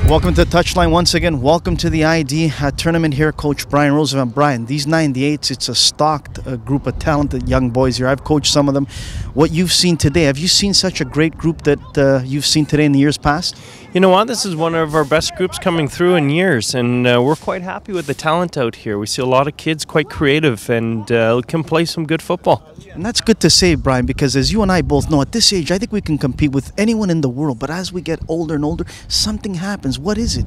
Welcome to Touchline once again. Welcome to the ID tournament here, Coach Brian Roosevelt. Brian, these 98s, it's a stocked group of talented young boys here. I've coached some of them. What you've seen today, have you seen such a great group that you've seen today in the years past? You know what? This is one of our best groups coming through in years, and we're quite happy with the talent out here. We see a lot of kids quite creative and can play some good football. And that's good to say, Brian, because as you and I both know, at this age, I think we can compete with anyone in the world. But as we get older and older, something happens. What is it?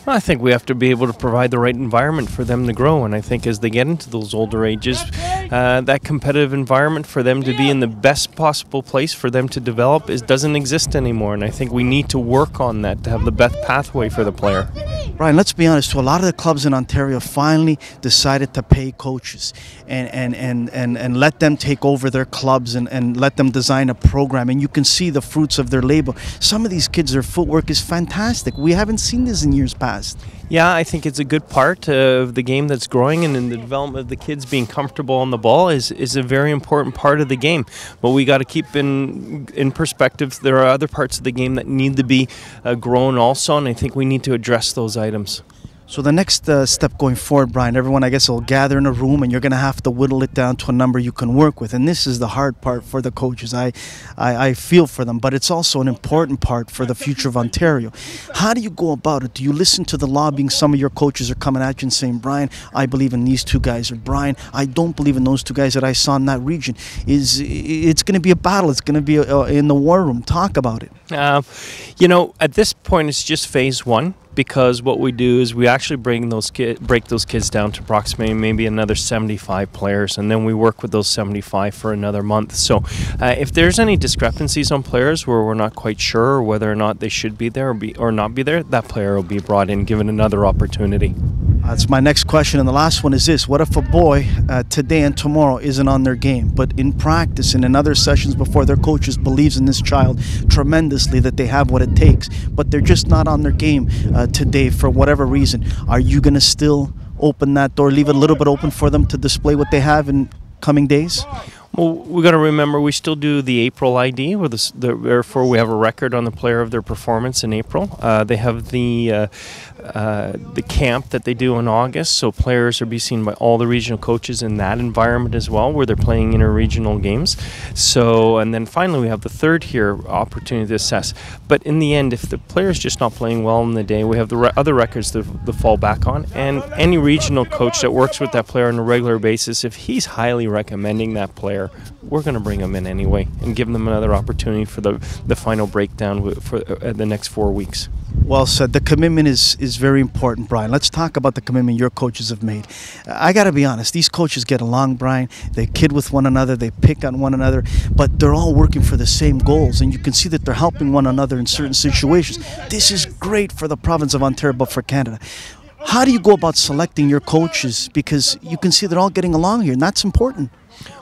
Well, I think we have to be able to provide the right environment for them to grow, and I think as they get into those older ages, that competitive environment for them to be in the best possible place for them to develop doesn't exist anymore, and I think we need to work on that to have the best pathway for the player. Brian, let's be honest, a lot of the clubs in Ontario finally decided to pay coaches and let them take over their clubs and let them design a program, and you can see the fruits of their labor. Some of these kids, their footwork is fantastic. We haven't seen this in years past. Yeah, I think it's a good part of the game that's growing, and in the development of the kids being comfortable on the ball is a very important part of the game. But we got to keep in perspective, there are other parts of the game that need to be grown also, and I think we need to address those items. So the next step going forward, Brian, everyone, I guess, will gather in a room, and you're going to have to whittle it down to a number you can work with. And this is the hard part for the coaches. I feel for them, but it's also an important part for the future of Ontario. How do you go about it? Do you listen to the lobbying? Some of your coaches are coming at you and saying, Brian, I believe in these two guys, or Brian, I don't believe in those two guys that I saw in that region. It's going to be a battle. It's going to be in the war room. Talk about it. You know, at this point, it's just phase one. Because what we do is we actually break those kids down to approximately maybe another 75 players, and then we work with those 75 for another month. So if there's any discrepancies on players where we're not quite sure whether or not they should be there or not be there, that player will be brought in, given another opportunity. That's my next question, and the last one is this. What if a boy today and tomorrow isn't on their game, but in practice and in other sessions before their coaches believes in this child tremendously that they have what it takes, but they're just not on their game today for whatever reason? Are you going to still open that door, leave it a little bit open for them to display what they have in coming days? Well, we got to remember we still do the April ID, where therefore we have a record on the player of their performance in April. They have the camp that they do in August, so players are being seen by all the regional coaches in that environment as well, where they're playing inter-regional games. So, and then finally we have the third here opportunity to assess. But in the end, if the player's just not playing well in the day, we have the other records to fall back on, and any regional coach that works with that player on a regular basis, if he's highly recommending that player, we're going to bring them in anyway and give them another opportunity for the final breakdown for the next 4 weeks. Well said. The commitment is very important, Brian. Let's talk about the commitment your coaches have made. I got to be honest, these coaches get along, Brian. They kid with one another, they pick on one another, but they're all working for the same goals, and you can see that they're helping one another in certain situations. This is great for the province of Ontario, but for Canada. How do you go about selecting your coaches? Because you can see they're all getting along here, and that's important.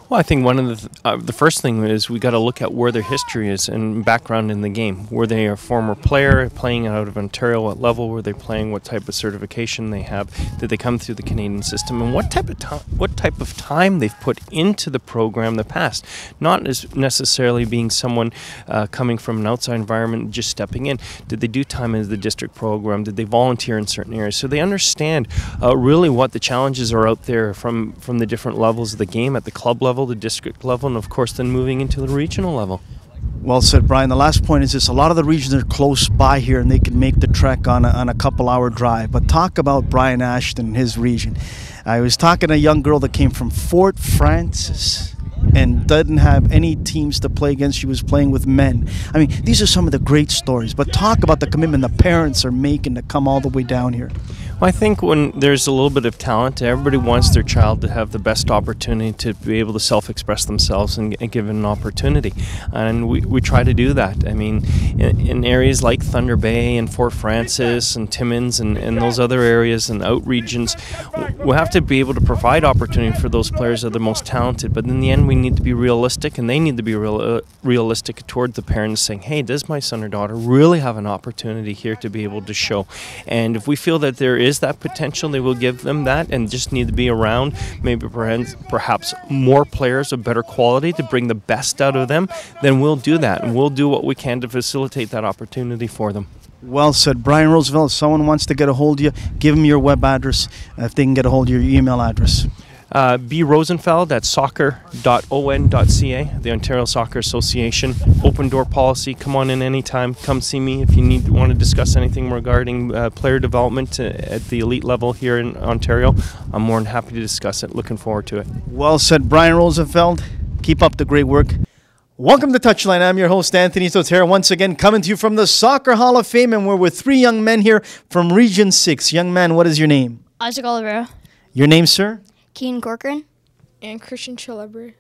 Well, I think one of the first thing is we got to look at where their history is and background in the game. Were they a former player playing out of Ontario? What level were they playing? What type of certification they have? Did they come through the Canadian system? And what type of time they've put into the program in the past? Not as necessarily being someone coming from an outside environment and just stepping in. Did they do time in the district program? Did they volunteer in certain areas? So they understand really what the challenges are out there from the different levels of the game at the club level, the district level, and of course then moving into the regional level. Well said, Brian. The last point is this. A lot of the regions are close by here and they can make the trek on a couple-hour drive. But talk about Brian Ashton and his region. I was talking to a young girl that came from Fort Frances and didn't have any teams to play against. She was playing with men. I mean, these are some of the great stories. But talk about the commitment the parents are making to come all the way down here. Well, I think when there's a little bit of talent, everybody wants their child to have the best opportunity to be able to self-express themselves and give it an opportunity. And we try to do that. I mean, in areas like Thunder Bay and Fort Frances and Timmins and those other areas and out regions, we have to be able to provide opportunity for those players that are the most talented. But in the end, we need to be realistic, and they need to be realistic toward the parents, saying, hey, does my son or daughter really have an opportunity here to be able to show? And if we feel that there is that potential, they will give them that, and just need to be around maybe perhaps more players of better quality to bring the best out of them, then we'll do that, and we'll do what we can to facilitate that opportunity for them. Well said, Brian Roosevelt. If someone wants to get a hold of you, give them your web address if they can get a hold of your email address. B. Rosenfeld at soccer.on.ca, the Ontario Soccer Association. Open door policy. Come on in anytime. Come see me if you want to discuss anything regarding player development at the elite level here in Ontario. I'm more than happy to discuss it. Looking forward to it. Well said, Brian Rosenfeld. Keep up the great work. Welcome to Touchline. I'm your host, Anthony Sotero, once again coming to you from the Soccer Hall of Fame, and we're with three young men here from Region 6. Young man, what is your name? Isaac Oliveira. Your name, sir? Keen Corcoran. And Christian Chilebri.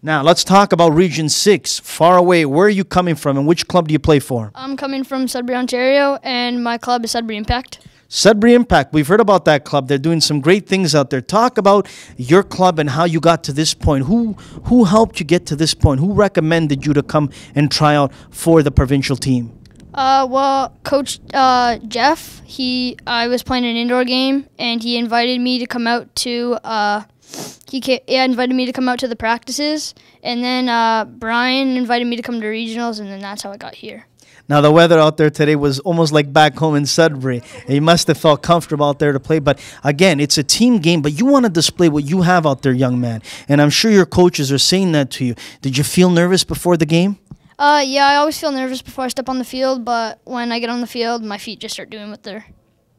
Now, let's talk about Region 6. Far away, where are you coming from and which club do you play for? I'm coming from Sudbury, Ontario, and my club is Sudbury Impact. Sudbury Impact, we've heard about that club. They're doing some great things out there. Talk about your club and how you got to this point. Who helped you get to this point? Who recommended you to come and try out for the provincial team? Well, Coach Jeff, I was playing an indoor game, and he invited me to come out to invited me to come out to the practices, and then Brian invited me to come to regionals, and then that's how I got here. Now, the weather out there today was almost like back home in Sudbury. You must have felt comfortable out there to play. But, again, it's a team game, but you want to display what you have out there, young man. And I'm sure your coaches are saying that to you. Did you feel nervous before the game? Yeah, I always feel nervous before I step on the field, but when I get on the field, my feet just start doing what they're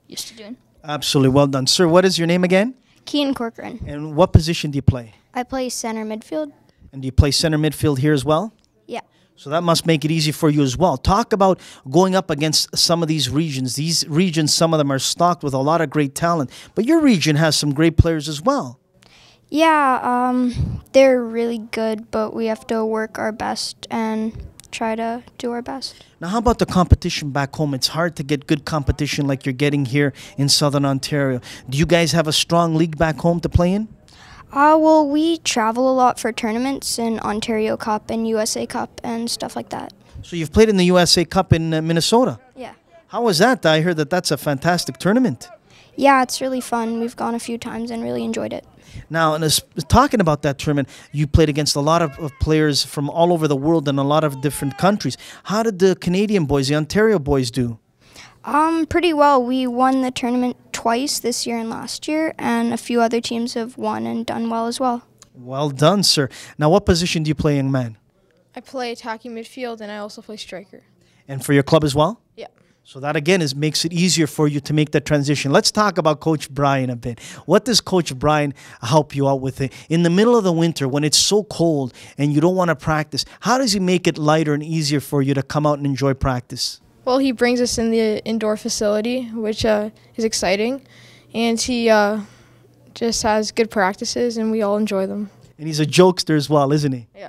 used to doing. Absolutely. Well done. Sir, what is your name again? Keen Corcoran. And what position do you play? I play center midfield. And do you play center midfield here as well? Yeah. So that must make it easy for you as well. Talk about going up against some of these regions. These regions, some of them are stocked with a lot of great talent. But your region has some great players as well. Yeah, they're really good, but we have to work our best and try to do our best. Now, how about the competition back home? It's hard to get good competition like you're getting here in Southern Ontario. Do you guys have a strong league back home to play in? Well, we travel a lot for tournaments in Ontario Cup and USA Cup and stuff like that. So you've played in the USA Cup in Minnesota. Yeah. How was that? I heard that that's a fantastic tournament. Yeah, it's really fun. We've gone a few times and really enjoyed it. Now, talking about that tournament, you played against a lot of players from all over the world and a lot of different countries. How did the Canadian boys, the Ontario boys, do? Pretty well. We won the tournament twice this year and last year, and a few other teams have won and done well as well. Well done, sir. Now, what position do you play, young man? I play attacking midfield, and I also play striker. And for your club as well? Yeah. So that, again, makes it easier for you to make that transition. Let's talk about Coach Brian a bit. What does Coach Brian help you out with? In the middle of the winter, when it's so cold and you don't want to practice, how does he make it lighter and easier for you to come out and enjoy practice? Well, he brings us in the indoor facility, which is exciting, and he just has good practices, and we all enjoy them. And he's a jokester as well, isn't he? Yeah.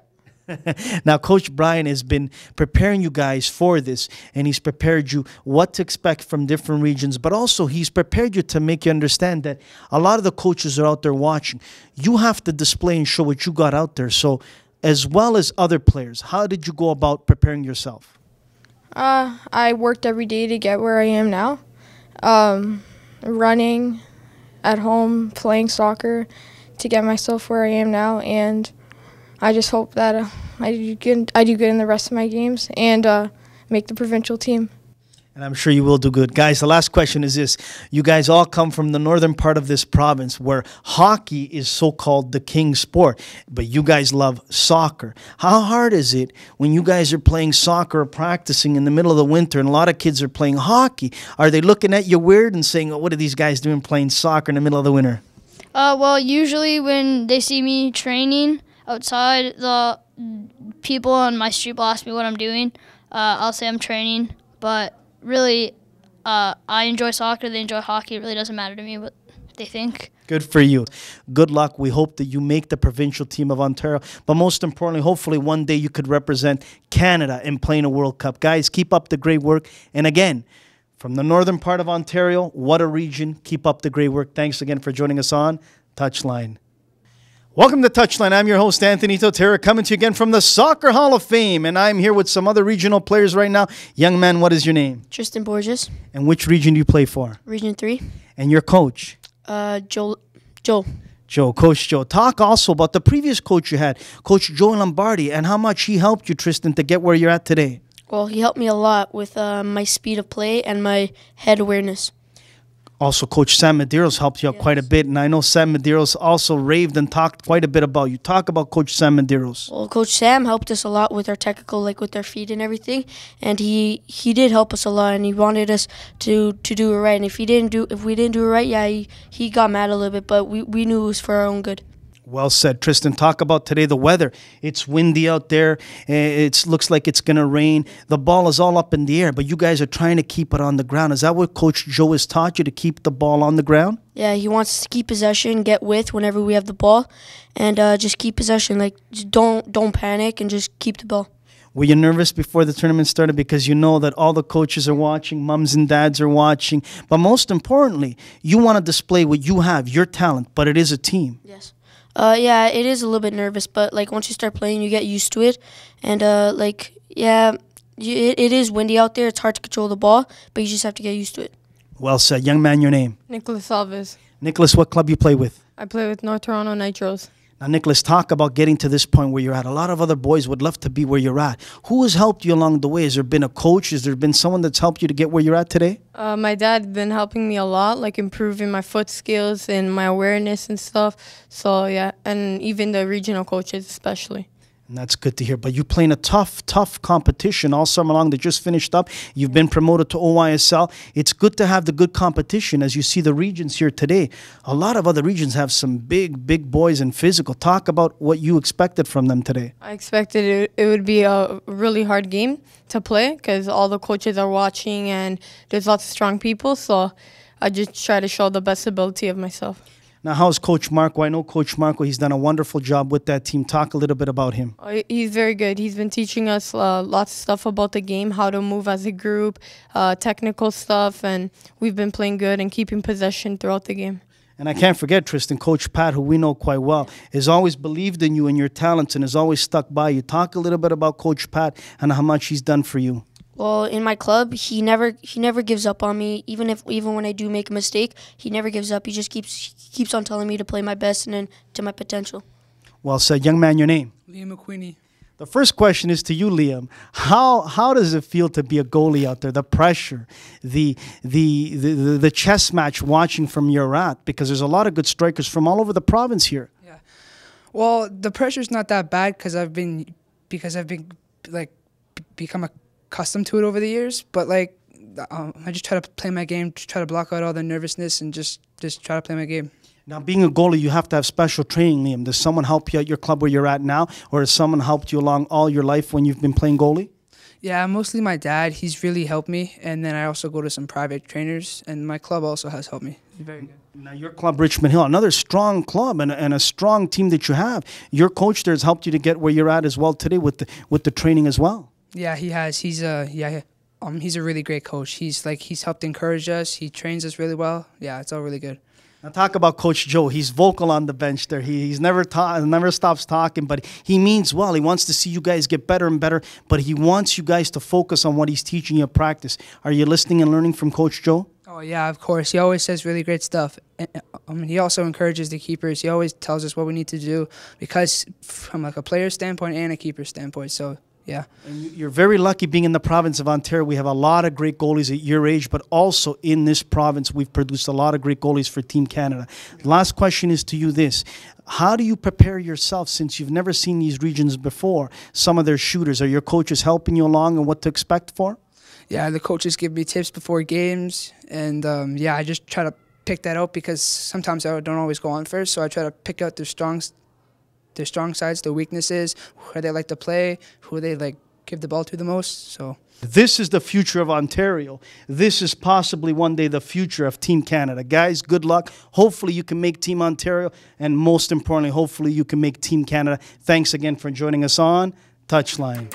Now, Coach Brian has been preparing you guys for this, and he's prepared you what to expect from different regions, but also he's prepared you to make you understand that a lot of the coaches are out there watching. You have to display and show what you got out there. So, as well as other players, how did you go about preparing yourself? I worked every day to get where I am now, running at home, playing soccer to get myself where I am now, and I just hope that I do good in the rest of my games and make the provincial team. And I'm sure you will do good. Guys, the last question is this. You guys all come from the northern part of this province where hockey is so-called the king sport, but you guys love soccer. How hard is it when you guys are playing soccer or practicing in the middle of the winter and a lot of kids are playing hockey? Are they looking at you weird and saying, oh, what are these guys doing playing soccer in the middle of the winter? Well, usually when they see me training outside, the people on my street will ask me what I'm doing. I'll say I'm training, but really, I enjoy soccer, they enjoy hockey. It really doesn't matter to me what they think. Good for you. Good luck. We hope that you make the provincial team of Ontario. But most importantly, hopefully one day you could represent Canada and play in a World Cup. Guys, keep up the great work. And again, from the northern part of Ontario, what a region. Keep up the great work. Thanks again for joining us on Touchline. Welcome to Touchline. I'm your host, Anthony Totera, coming to you again from the Soccer Hall of Fame. And I'm here with some other regional players right now. Young man, what is your name? Tristan Borges. And which region do you play for? Region 3. And your coach? Joel. Joe, Coach Joe. Talk also about the previous coach you had, Coach Joe Lombardi, and how much he helped you, Tristan, to get where you're at today. Well, he helped me a lot with my speed of play and my head awareness. Also, Coach Sam Medeiros helped you out quite a bit, and I know Sam Medeiros also raved and talked quite a bit about you. Talk about Coach Sam Medeiros. Well, Coach Sam helped us a lot with our technical, like with our feet and everything, and he did help us a lot, and he wanted us to do it right. And if we didn't do it right, yeah, he got mad a little bit, but we knew it was for our own good. Well said, Tristan. Talk about today the weather. It's windy out there. It looks like it's going to rain. The ball is all up in the air, but you guys are trying to keep it on the ground. Is that what Coach Joe has taught you, to keep the ball on the ground? Yeah, he wants us to keep possession, get width whenever we have the ball, and just keep possession. Like, just don't panic and just keep the ball. Were you nervous before the tournament started, because you know that all the coaches are watching, mums and dads are watching, but most importantly, you want to display what you have, your talent, but it is a team. Yes. Yeah, it is a little bit nervous, but like once you start playing, you get used to it, and it is windy out there. It's hard to control the ball, but you just have to get used to it. Well said. Young man, your name? Nicholas Alves. Nicholas, what club you play with? I play with North Toronto Nitros. Now, Nicholas, talk about getting to this point where you're at. A lot of other boys would love to be where you're at. Who has helped you along the way? Has there been a coach? Has there been someone that's helped you to get where you're at today? My dad's been helping me a lot, like improving my foot skills and my awareness and stuff. So, yeah, and even the regional coaches especially. And that's good to hear. But you playing a tough competition all summer long that just finished up. You've been promoted to OISL. It's good to have the good competition as you see the regions here today. A lot of other regions have some big boys in physical. Talk about what you expected from them today. I expected it would be a really hard game to play because all the coaches are watching and there's lots of strong people. So I just try to show the best ability of myself. Now, how's Coach Marco? I know Coach Marco, he's done a wonderful job with that team. Talk a little bit about him. He's very good. He's been teaching us lots of stuff about the game, how to move as a group, technical stuff, and we've been playing good and keeping possession throughout the game. And I can't forget, Tristan, Coach Pat, who we know quite well, has always believed in you and your talents and has always stuck by you. Talk a little bit about Coach Pat and how much he's done for you. Well, in my club, he never gives up on me. Even when I do make a mistake, he never gives up. He just keeps on telling me to play my best and then to my potential. Well said. Young man, your name? Liam McQueenie. The first question is to you, Liam. How does it feel to be a goalie out there? The pressure, the chess match watching from your at, because there's a lot of good strikers from all over the province here. Yeah. Well, the pressure's not that bad because I've been like become accustomed to it over the years. But like I just try to play my game, try to block out all the nervousness, and just try to play my game. Now, being a goalie, you have to have special training, Liam. Does someone help you at your club where you're at now, or has someone helped you along all your life when you've been playing goalie? Yeah, mostly my dad. He's really helped me, and then I also go to some private trainers, and my club also has helped me. It's very good. Now, your club, Richmond Hill, another strong club and a strong team that you have. Your coach there has helped you to get where you're at as well today with the training as well. Yeah, he has. He's a really great coach. He's helped encourage us. He trains us really well. Yeah, it's all really good. Now talk about Coach Joe. He's vocal on the bench there. He's never stops talking, but he means well. He wants to see you guys get better and better, but he wants you guys to focus on what he's teaching you at practice. Are you listening and learning from Coach Joe? Oh, yeah, of course. He always says really great stuff. He also encourages the keepers. He always tells us what we need to do because from like a player standpoint and a keeper standpoint, so... Yeah. And you're very lucky being in the province of Ontario. We have a lot of great goalies at your age, but also in this province, we've produced a lot of great goalies for Team Canada. Last question is to you this. How do you prepare yourself since you've never seen these regions before, some of their shooters? Are your coaches helping you along on what to expect for? Yeah, the coaches give me tips before games, and I just try to pick that out because sometimes I don't always go on first, so I try to pick out their strong sides, their weaknesses, where they like to play, who they like give the ball to the most. So this is the future of Ontario. This is possibly one day the future of Team Canada. Guys, good luck. Hopefully you can make Team Ontario, and most importantly, hopefully you can make Team Canada. Thanks again for joining us on Touchline.